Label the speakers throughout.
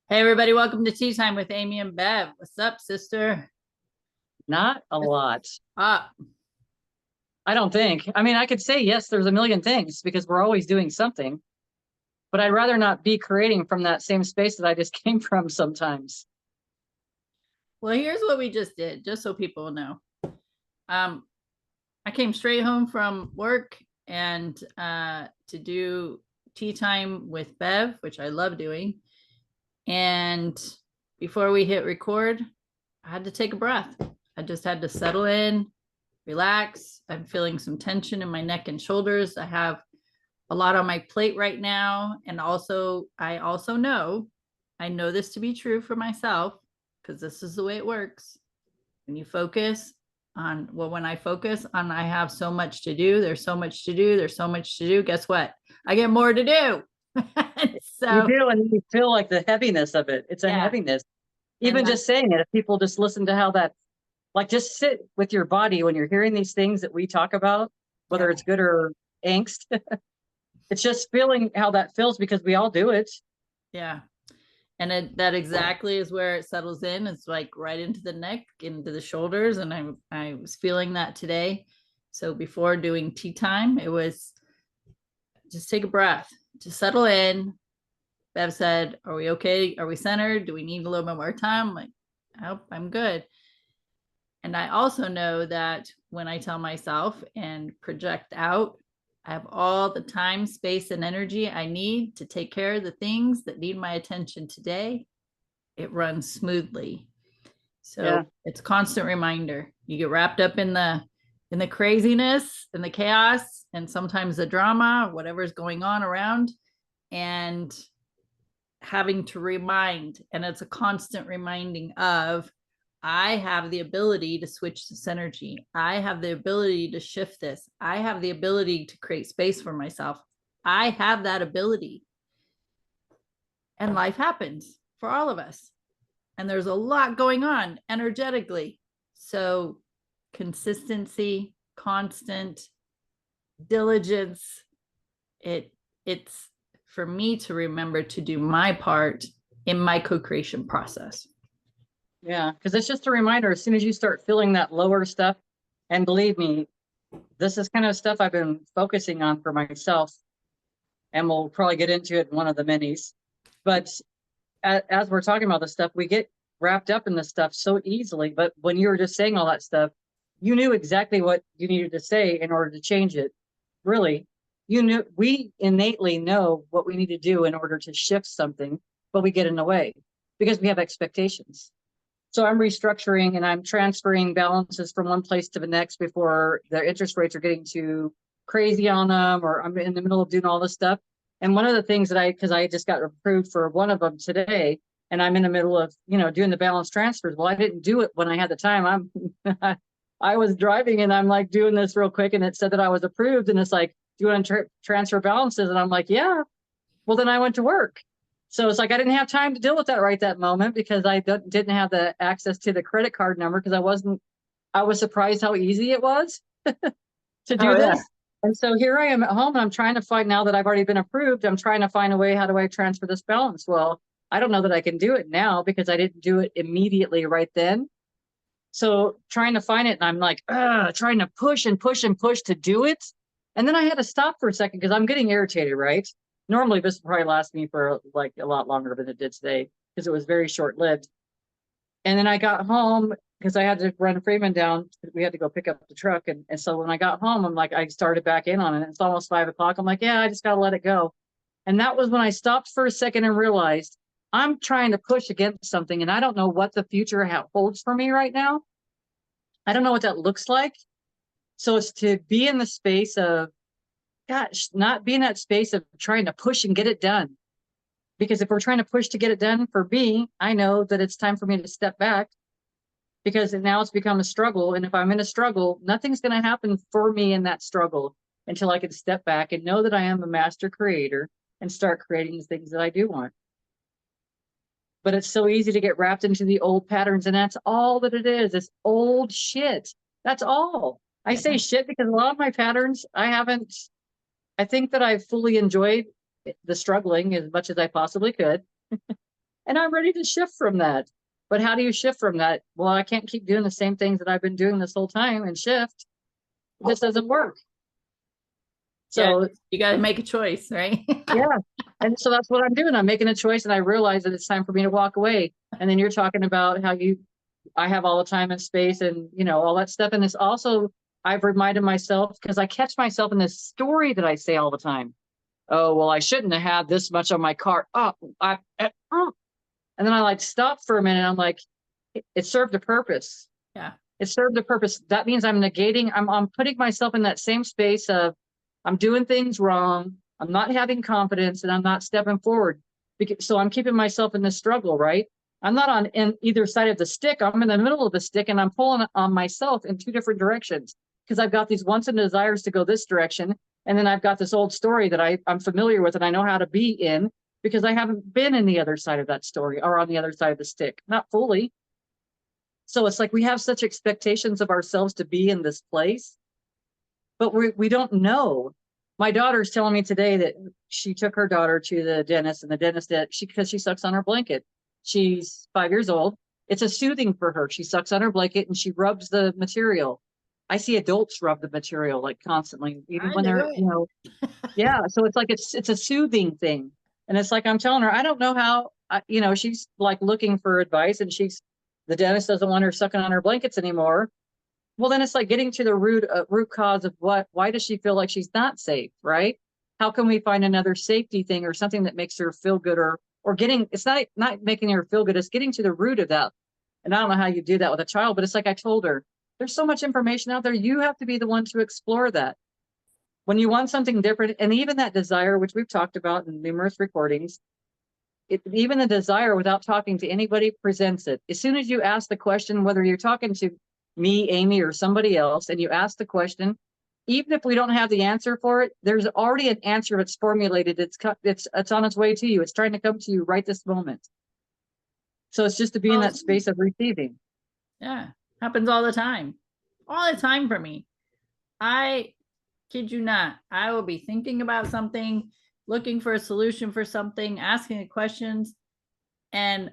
Speaker 1: Hey everybody, welcome to Tea Time with Amy and Bev. What's up, sister?
Speaker 2: Not a lot.
Speaker 1: Up.
Speaker 2: I don't think. I mean, I could say yes, there's a million things because we're always doing something, but I'd rather not be creating from that same space that I just came from sometimes.
Speaker 1: Well, here's what we just did, just so people know. Um, I came straight home from work and to do tea time with Bev, which I love doing. And before we hit record, I had to take a breath. I just had to settle in, relax. I'm feeling some tension in my neck and shoulders. I have a lot on my plate right now. And also, I know this to be true for myself because this is the way it works. When you focus on, well, when I focus on, I have so much to do, there's so much to do, there's so much to do. Guess what? I get more to do.
Speaker 2: You
Speaker 1: So,
Speaker 2: do, and you feel like the heaviness of it. It's a
Speaker 1: yeah.
Speaker 2: heaviness.
Speaker 1: And
Speaker 2: Even just saying it, if people just listen to how that, like just sit with your body when you're hearing these things that we talk about,
Speaker 1: yeah,
Speaker 2: whether it's good or angst, it's just feeling how that feels because we all do it.
Speaker 1: yeah. And that exactly is where it settles in. It's like right into the neck, into the shoulders. And I was feeling that today. So before doing tea time, it was just take a breath, just settle in. Bev said, "Are we okay? Are we centered? Do we need a little bit more time?" I'm like, "Oh, I'm good." And I also know that when I tell myself and project out, I have all the time, space, and energy I need to take care of the things that need my attention today. It runs smoothly. So
Speaker 2: Yeah.
Speaker 1: it's a constant reminder. You get wrapped up in the craziness and the chaos and sometimes the drama, whatever's going on around, and having to remind, and it's a constant reminding of, I have the ability to switch this energy. I have the ability to shift this. I have the ability to create space for myself. I have that ability. And life happens for all of us. And there's a lot going on energetically. So, consistency, constant diligence, it's for me to remember to do my part in my co-creation process.
Speaker 2: Yeah. Because it's just a reminder as soon as you start feeling that lower stuff, and believe me, this is kind of stuff I've been focusing on for myself, and we'll probably get into it in one of the minis. But as we're talking about this stuff, we get wrapped up in this stuff so easily. But when you were just saying all that stuff, you knew exactly what you needed to say in order to change it. Really, you knew we innately know what we need to do in order to shift something, but we get in the way because we have expectations. So I'm restructuring and I'm transferring balances from one place to the next before the interest rates are getting too crazy on them, or I'm in the middle of doing all this stuff. And one of the things that because I just got approved for one of them today, and I'm in the middle of, doing the balance transfers. Well, I didn't do it when I had the time. I was driving and I'm like doing this real quick and it said that I was approved. And it's like, do you want to transfer balances? And I'm like, yeah. Well, then I went to work. So it's like I didn't have time to deal with that right that moment because I didn't have the access to the credit card number because I was surprised how easy it was to
Speaker 1: Oh
Speaker 2: do
Speaker 1: yeah.
Speaker 2: this. And so here I am at home and I'm trying to find, now that I've already been approved, I'm trying to find a way, how do I transfer this balance? Well, I don't know that I can do it now because I didn't do it immediately right then. So trying to find it and I'm like, trying to push and push and push to do it. And then I had to stop for a second because I'm getting irritated, right? Normally this would probably last me for like a lot longer than it did today because it was very short lived. And then I got home because I had to run Freeman down. We had to go pick up the truck. And so when I got home, I'm like, I started back in on it. It's almost 5 o'clock. I'm like, yeah, I just got to let it go. And that was when I stopped for a second and realized I'm trying to push against something. And I don't know what the future holds for me right now. I don't know what that looks like. So it's to be in the space of, gosh, not be in that space of trying to push and get it done. Because if we're trying to push to get it done for me, I know that it's time for me to step back because now it's become a struggle. And if I'm in a struggle, nothing's going to happen for me in that struggle until I can step back and know that I am a master creator and start creating the things that I do want. But it's so easy to get wrapped into the old patterns. And that's all that it is. It's old shit. That's all. I
Speaker 1: Yeah.
Speaker 2: say shit because a lot of my patterns, I think that I've fully enjoyed the struggling as much as I possibly could. And I'm ready to shift from that. But how do you shift from that? Well, I can't keep doing the same things that I've been doing this whole time and shift. This doesn't work.
Speaker 1: Yeah,
Speaker 2: So
Speaker 1: you got to make a choice, right?
Speaker 2: yeah. And so that's what I'm doing. I'm making a choice and I realize that it's time for me to walk away. And then you're talking about how I have all the time and space and, all that stuff. And it's also, I've reminded myself because I catch myself in this story that I say all the time. Oh, well, I shouldn't have had this much on my cart. And then I like stop for a minute. I'm like, it served a purpose.
Speaker 1: Yeah.
Speaker 2: It served a purpose. That means I'm negating, I'm putting myself in that same space of I'm doing things wrong. I'm not having confidence and I'm not stepping forward. So I'm keeping myself in this struggle, right? I'm not on either side of the stick. I'm in the middle of the stick and I'm pulling on myself in two different directions because I've got these wants and desires to go this direction. And then I've got this old story that I'm familiar with and I know how to be in because I haven't been in the other side of that story or on the other side of the stick, not fully. So it's like we have such expectations of ourselves to be in this place, but we don't know. My daughter's telling me today that she took her daughter to the dentist and the dentist because she sucks on her blanket. She's 5 years old. It's a soothing for her. She sucks on her blanket and she rubs the material. I see adults rub the material like constantly, even when they're, yeah. So it's like, it's a soothing thing. And it's like, I'm telling her, I don't know how, she's like looking for advice and the dentist doesn't want her sucking on her blankets anymore. Well, then it's like getting to the root cause of why does she feel like she's not safe, right? How can we find another safety thing or something that makes her feel good or it's not making her feel good. It's getting to the root of that. And I don't know how you do that with a child, but it's like I told her, there's so much information out there. You have to be the one to explore that. When you want something different, and even that desire, which we've talked about in numerous recordings, even the desire without talking to anybody presents it. As soon as you ask the question, whether you're talking to me, Amy, or somebody else, and you ask the question, even if we don't have the answer for it, there's already an answer that's formulated. It's on its way to you. It's trying to come to you right this moment. So it's just to be in that space of receiving.
Speaker 1: Yeah, happens all the time for me. I kid you not, I will be thinking about something, looking for a solution for something, asking the questions, and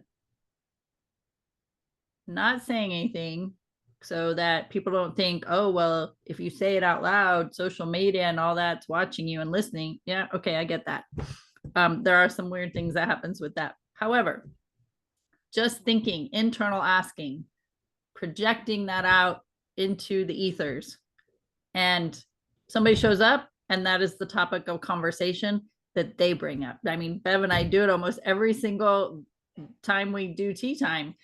Speaker 1: not saying anything so that people don't think, oh, well, if you say it out loud, social media and all that's watching you and listening. Yeah, okay, I get that. There are some weird things that happens with that. However, just thinking, internal asking, projecting that out into the ethers, and somebody shows up and that is the topic of conversation that they bring up. I mean, Bev and I do it almost every single time we do tea time.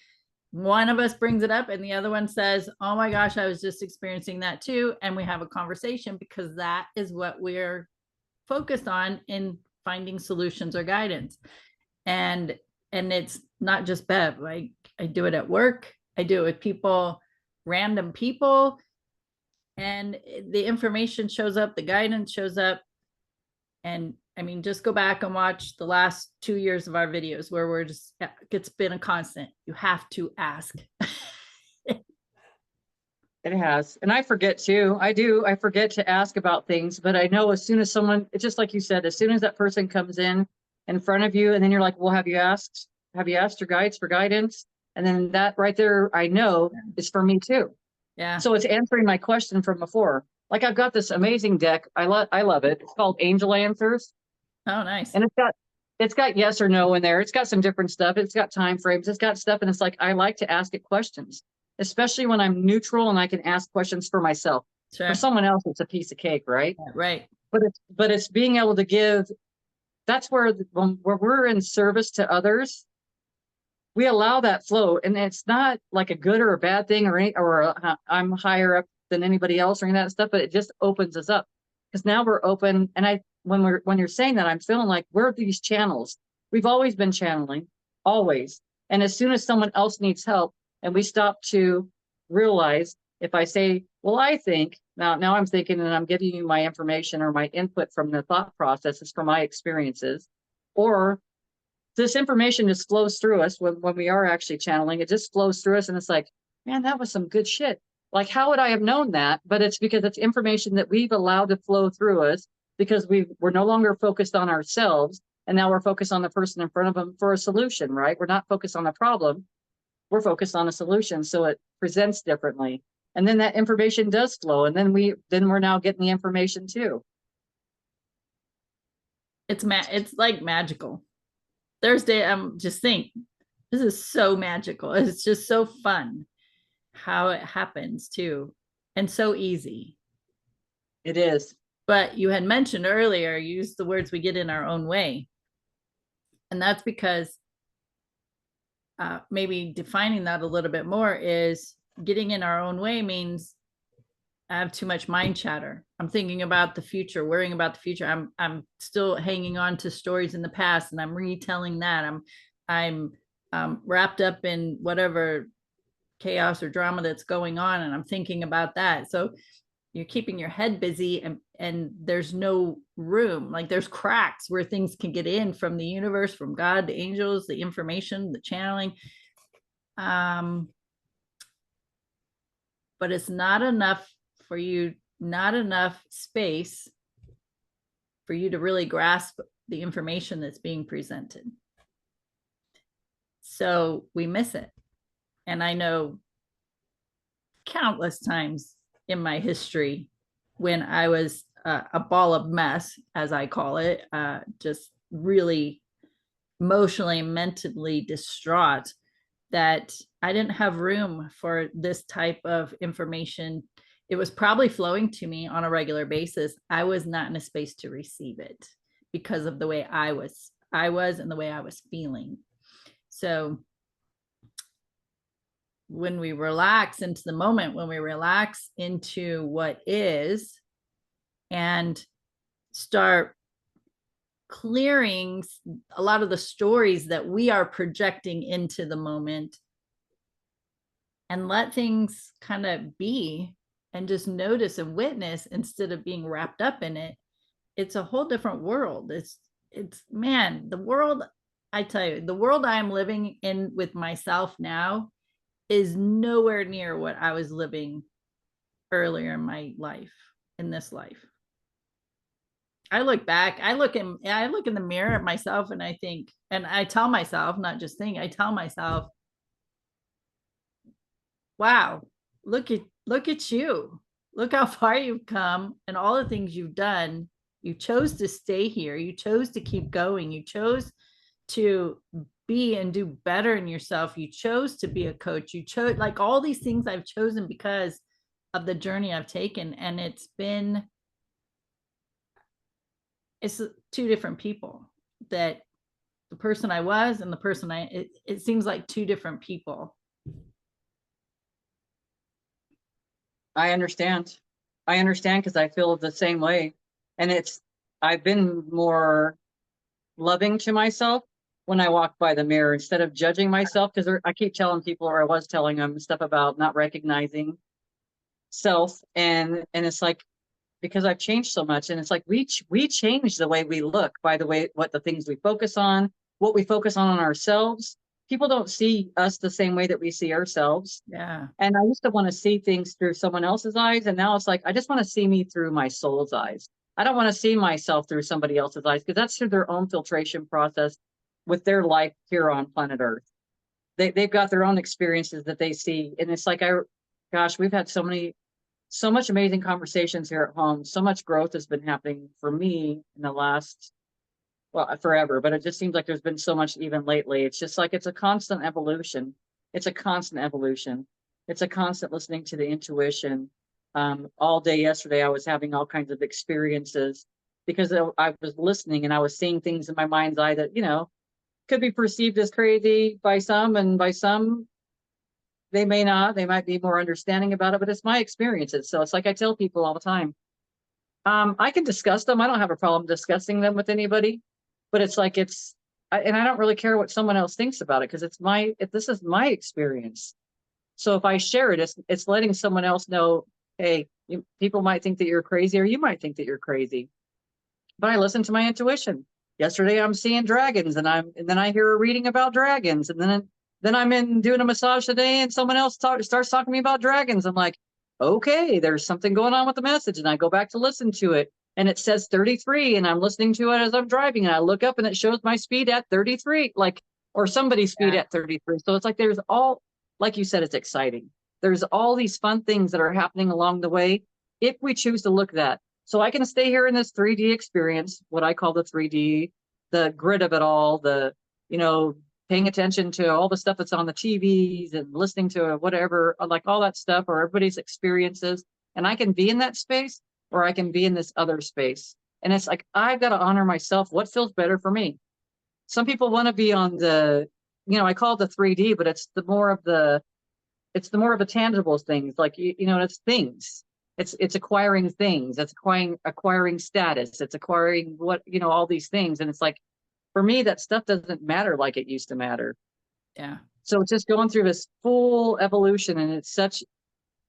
Speaker 1: One of us brings it up and the other one says, oh my gosh, I was just experiencing that too. And we have a conversation because that is what we're focused on in finding solutions or guidance. And it's not just Bev. I do it at work. I do it with people, random people. And the information shows up, the guidance shows up. And I mean, just go back and watch the last 2 years of our videos where it's been a constant. You have to ask.
Speaker 2: It has. And I forget too. I forget to ask about things, but I know as soon as it's just like you said, as soon as that person comes in front of you, and then you're like, well, have you asked your guides for guidance? And then that right there, I know is for me too.
Speaker 1: Yeah.
Speaker 2: So it's answering my question from before. Like I've got this amazing deck. I love it. It's called Angel Answers.
Speaker 1: Oh, nice.
Speaker 2: And it's got yes or no in there. It's got some different stuff. It's got time frames. It's got stuff. And it's like, I like to ask it questions, especially when I'm neutral and I can ask questions for myself.
Speaker 1: Sure.
Speaker 2: For someone else, it's a piece of cake, right?
Speaker 1: Right.
Speaker 2: But it's being able to give. That's where we're in service to others, we allow that flow, and it's not like a good or a bad thing or I'm higher up than anybody else or any of that stuff, but it just opens us up because now we're open. And when you're saying that, I'm feeling like we're these channels. We've always been channeling, always. And as soon as someone else needs help and we stop to realize, if I say, well, I think now I'm thinking and I'm giving you my information or my input from the thought processes from my experiences, or this information just flows through us when we are actually channeling. It just flows through us. And it's like, man, that was some good shit. Like, how would I have known that? But it's because it's information that we've allowed to flow through us because we're no longer focused on ourselves. And now we're focused on the person in front of them for a solution, right? We're not focused on the problem. We're focused on a solution. So it presents differently. And then that information does flow. And then we're now getting the information too.
Speaker 1: It's like magical. Thursday, I'm just thinking, this is so magical. It's just so fun how it happens too, and so easy.
Speaker 2: It is.
Speaker 1: But you had mentioned earlier, you used the words we get in our own way. And that's because maybe defining that a little bit more is getting in our own way means I have too much mind chatter. I'm thinking about the future, worrying about the future. I'm still hanging on to stories in the past, and I'm retelling that. I'm wrapped up in whatever chaos or drama that's going on, and I'm thinking about that. So you're keeping your head busy, and there's no room. Like there's cracks where things can get in from the universe, from God, the angels, the information, the channeling. But it's not enough for you, not enough space for you to really grasp the information that's being presented. So we miss it. And I know countless times in my history when I was a ball of mess, as I call it, just really emotionally, mentally distraught, that I didn't have room for this type of information. It was probably flowing to me on a regular basis. I was not in a space to receive it because of the way I was and the way I was feeling. So when we relax into the moment, when we relax into what is and start clearing a lot of the stories that we are projecting into the moment and let things kind of be and just notice and witness instead of being wrapped up in it, it's a whole different world. It's man, the world, I tell you, the world I'm living in with myself now is nowhere near what I was living earlier in my life, in this life. I look back, I look in the mirror at myself and I think, and I tell myself, not just think, I tell myself, wow, look at you. Look how far you've come and all the things you've done. You chose to stay here. You chose to keep going. You chose to be and do better in yourself. You chose to be a coach. You chose, like, all these things I've chosen because of the journey I've taken. And it's two different people. That the person I was and the person it seems like two different people.
Speaker 2: I understand. I understand because I feel the same way. And I've been more loving to myself when I walk by the mirror instead of judging myself, because I keep telling people, or I was telling them stuff about not recognizing self. And it's like, because I've changed so much, and it's like we change the way we look by the way, what the things we focus on, what we focus on ourselves. People don't see us the same way that we see ourselves.
Speaker 1: Yeah.
Speaker 2: And I used to want to see things through someone else's eyes. And now it's like, I just want to see me through my soul's eyes. I don't want to see myself through somebody else's eyes, because that's through their own filtration process with their life here on planet Earth. They've got their own experiences that they see. And it's like, gosh, we've had so much amazing conversations here at home. So much growth has been happening for me in the last, well, forever, but it just seems like there's been so much even lately. It's just like, it's a constant evolution. It's a constant evolution. It's a constant listening to the intuition. All day yesterday, I was having all kinds of experiences because I was listening and I was seeing things in my mind's eye that, could be perceived as crazy by some, and by some, they may not. They might be more understanding about it, but it's my experiences. So it's like I tell people all the time, I can discuss them. I don't have a problem discussing them with anybody, but it's like, and I don't really care what someone else thinks about it, because this is my experience. So if I share it, it's letting someone else know, hey, people might think that you're crazy, or you might think that you're crazy, but I listen to my intuition. Yesterday, I'm seeing dragons, and then I hear a reading about dragons, and then I'm in doing a massage today, and someone else starts talking to me about dragons. I'm like, okay, there's something going on with the message, and I go back to listen to it. and it says 33 and I'm listening to it as I'm driving and I look up and it shows my speed at 33, like, or somebody's speed
Speaker 1: Yeah.
Speaker 2: at 33. So it's like, there's all, like you said, it's exciting. There's all these fun things that are happening along the way if we choose to look at that. So I can stay here in this 3D experience, what I call the 3D, the grid of it all, the, you know, paying attention to all the stuff that's on the TVs and listening to whatever, like all that stuff, or everybody's experiences. And I can be in that space, or I can be in this other space. And it's like, I've got to honor myself. What feels better for me? Some people want to be on the, you know, I call it the 3D, but it's the more of the tangible things, like, you know, it's things. It's acquiring things. It's acquiring status. It's acquiring what, you know, all these things. And it's like, for me, that stuff doesn't matter like it used to matter.
Speaker 1: Yeah.
Speaker 2: So it's just going through this full evolution, and it's such,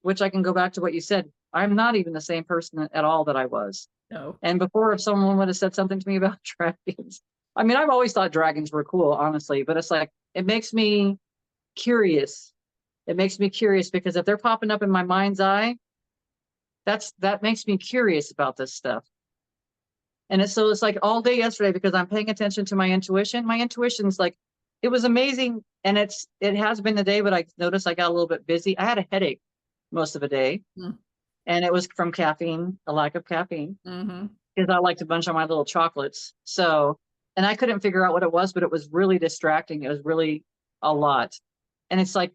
Speaker 2: which I can go back to what you said. I'm not even the same person at all that I was.
Speaker 1: No.
Speaker 2: And before, if someone would have said something to me about dragons, I mean, I've always thought dragons were cool, honestly, but it's like, it makes me curious. It makes me curious because if they're popping up in my mind's eye, that makes me curious about this stuff. And it's like all day yesterday, because I'm paying attention to my intuition. My intuition's like, it was amazing. And it has been the day, but I noticed I got a little bit busy. I had a headache most of the day.
Speaker 1: Mm.
Speaker 2: And it was from caffeine, a lack of caffeine, because I like to bunch on my little chocolates. So, and I couldn't figure out what it was, but it was really distracting. It was really a lot. And it's like,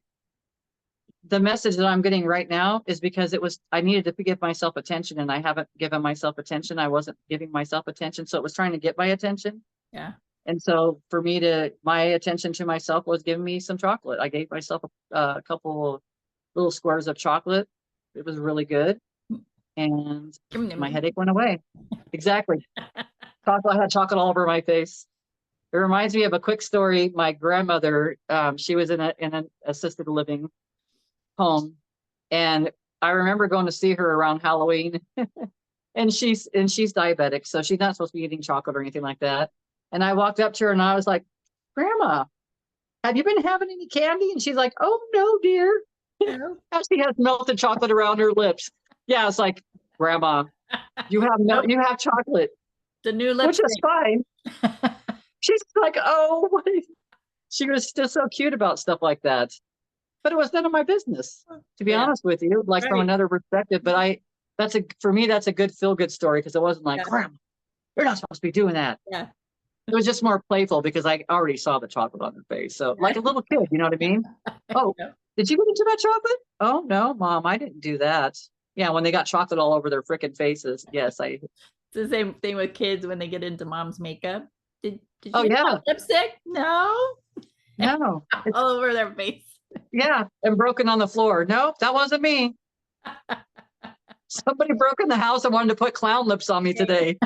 Speaker 2: the message that I'm getting right now is because I needed to give myself attention, and I haven't given myself attention. I wasn't giving myself attention. So it was trying to get my attention.
Speaker 1: Yeah.
Speaker 2: And so for me my attention to myself was giving me some chocolate. I gave myself a couple of little squares of chocolate. It was really good. And my headache went away. Exactly. I had chocolate all over my face. It reminds me of a quick story. My grandmother, she was in an assisted living home, and I remember going to see her around Halloween. and she's diabetic, so she's not supposed to be eating chocolate or anything like that. And I walked up to her and I was like, "Grandma, have you been having any candy?" And she's like, "Oh no, dear."
Speaker 1: No.
Speaker 2: She has melted chocolate around her lips. Yeah, it's like, "Grandma, you have
Speaker 1: Nope.
Speaker 2: you have chocolate."
Speaker 1: The new
Speaker 2: Which
Speaker 1: lipstick.
Speaker 2: is fine. She's like, "Oh," she was still so cute about stuff like that. But it was none of my business, to be honest with you, like from another perspective. But for me, that's a good feel-good story, because it wasn't like, "Grandma, you're not supposed to be doing that."
Speaker 1: Yeah.
Speaker 2: It was just more playful because I already saw the chocolate on her face. So like a little kid, you know what I mean? "Oh, did you get into that chocolate?" "Oh, no, Mom, I didn't do that." Yeah, when they got chocolate all over their freaking faces. Yes,
Speaker 1: It's the same thing with kids when they get into mom's makeup. Did you
Speaker 2: oh,
Speaker 1: get
Speaker 2: yeah.
Speaker 1: lipstick? No.
Speaker 2: No.
Speaker 1: All over their face.
Speaker 2: Yeah, and broken on the floor. "Nope, that wasn't me. Somebody broke in the house and wanted to put clown lips on me today."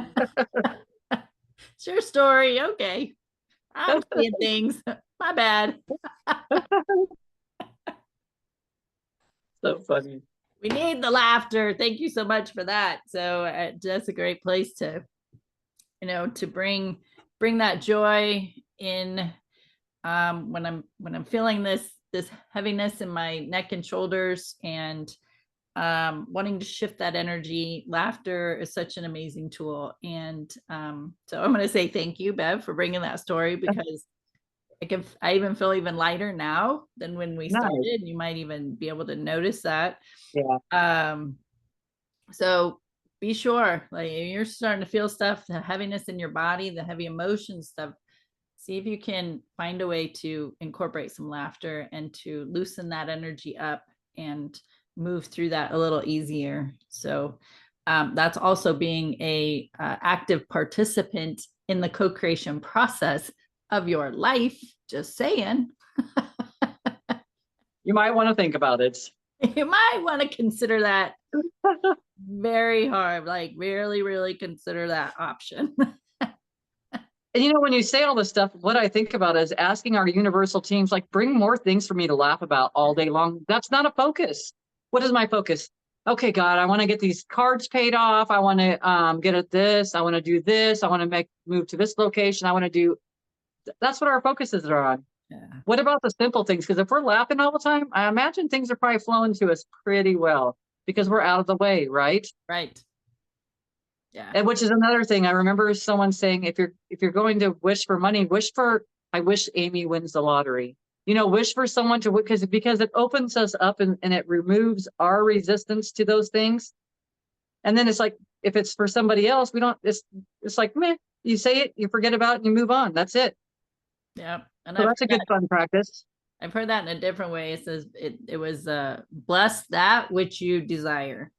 Speaker 1: It's your story. Okay. I'm seeing things. My bad.
Speaker 2: So funny.
Speaker 1: We need the laughter. Thank you so much for that. So that's a great place to, to bring that joy in, when I'm feeling this heaviness in my neck and shoulders, and wanting to shift that energy. Laughter is such an amazing tool. And so I'm going to say thank you, Bev, for bringing that story, because I even feel even lighter now than when we started. You might even be able to notice that.
Speaker 2: Yeah.
Speaker 1: So be sure, like, if you're starting to feel stuff, the heaviness in your body, the heavy emotion stuff, see if you can find a way to incorporate some laughter and to loosen that energy up and move through that a little easier. So that's also being a active participant in the co-creation process of your life. Just saying.
Speaker 2: You might want to think about it.
Speaker 1: You might want to consider that very hard, like really, really consider that option.
Speaker 2: And when you say all this stuff, what I think about is asking our universal teams, like, bring more things for me to laugh about all day long. That's not a focus. What is my focus? Okay, God, I want to get these cards paid off. I want to get at this. I want to do this. I want to move to this location. I want to do. That's what our focuses are on. Yeah. What about the simple things? Because if we're laughing all the time, I imagine things are probably flowing to us pretty well, because we're out of the way, right?
Speaker 1: Right. Yeah.
Speaker 2: And which is another thing. I remember someone saying, if you're going to wish for money, I wish Amy wins the lottery. Wish for someone to, because it opens us up, and it removes our resistance to those things. And then it's like, if it's for somebody else, we don't, it's like, meh, you say it, you forget about it, and you move on. That's it.
Speaker 1: Yeah. And
Speaker 2: So that's a good fun practice.
Speaker 1: I've heard that in a different way. It says it was bless that which you desire.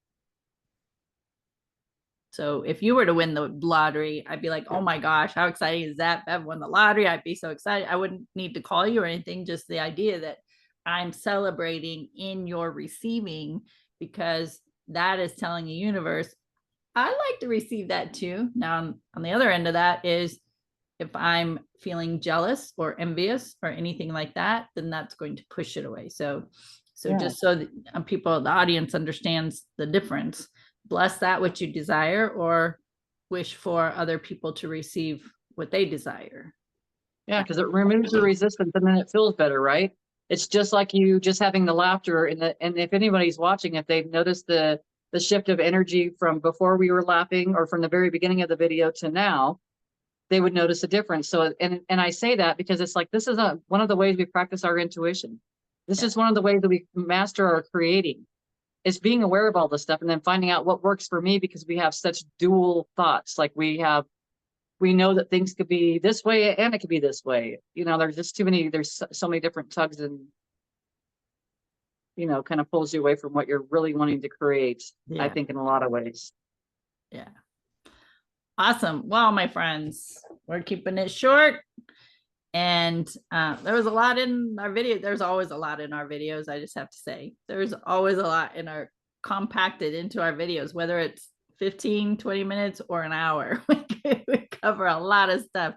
Speaker 1: So if you were to win the lottery, I'd be like, oh my gosh, how exciting is that? Bev won the lottery. I'd be so excited. I wouldn't need to call you or anything. Just the idea that I'm celebrating in your receiving, because that is telling the universe, I like to receive that too. Now, on the other end of that is, if I'm feeling jealous or envious or anything like that, then that's going to push it away. So
Speaker 2: Yeah.
Speaker 1: just so that the audience understands the difference, bless that which you desire, or wish for other people to receive what they desire.
Speaker 2: Yeah, because it removes the resistance, and then it feels better, right? It's just like you just having the laughter, and if anybody's watching, if they've noticed the shift of energy from before we were laughing, or from the very beginning of the video to now, they would notice a difference. So, and I say that because it's like, this is one of the ways we practice our intuition. This is one of the ways that we master our creating, is being aware of all this stuff, and then finding out what works for me, because we have such dual thoughts. Like we know that things could be this way and it could be this way. There's just there's so many different tugs, and kind of pulls you away from what you're really wanting to create. I think in a lot of ways.
Speaker 1: Yeah. Awesome. Well, my friends, we're keeping it short. And there was a lot in our video. There's always a lot in our videos. I just have to say, there's always a lot in our compacted into our videos, whether it's 15, 20 minutes or an hour. We cover a lot of stuff.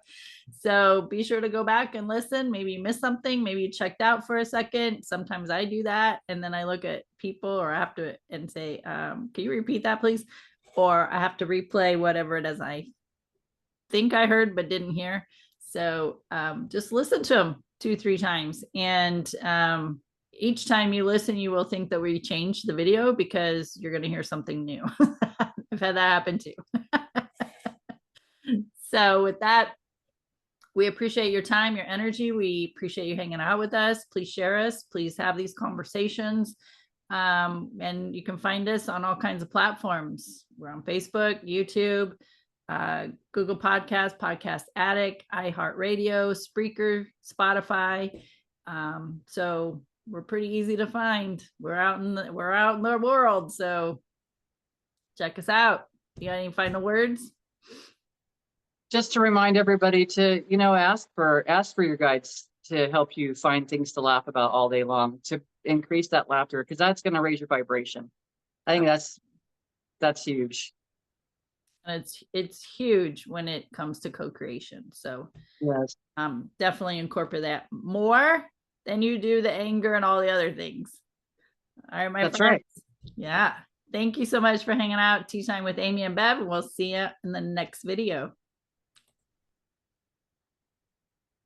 Speaker 1: So be sure to go back and listen. Maybe you missed something. Maybe you checked out for a second. Sometimes I do that. And then I look at people, or I have to, and say, can you repeat that, please? Or I have to replay whatever it is I think I heard but didn't hear. So just listen to them 2-3 times. And each time you listen, you will think that we changed the video, because you're going to hear something new. I've had that happen too. So with that, we appreciate your time, your energy. We appreciate you hanging out with us. Please share us. Please have these conversations. And you can find us on all kinds of platforms. We're on Facebook, YouTube, Google Podcasts, Podcast Addict, iHeartRadio, Spreaker, Spotify. So we're pretty easy to find. We're out in the world. So check us out. You got any final words?
Speaker 2: Just to remind everybody to, ask for your guides to help you find things to laugh about all day long, to increase that laughter, because that's going to raise your vibration. I think that's huge.
Speaker 1: And it's huge when it comes to co-creation. So
Speaker 2: yes,
Speaker 1: definitely incorporate that more than you do the anger and all the other things. All right, my
Speaker 2: that's
Speaker 1: friends.
Speaker 2: right.
Speaker 1: Yeah. Thank you so much for hanging out. Tea Time with Amy and Bev. And we'll see you in the next video.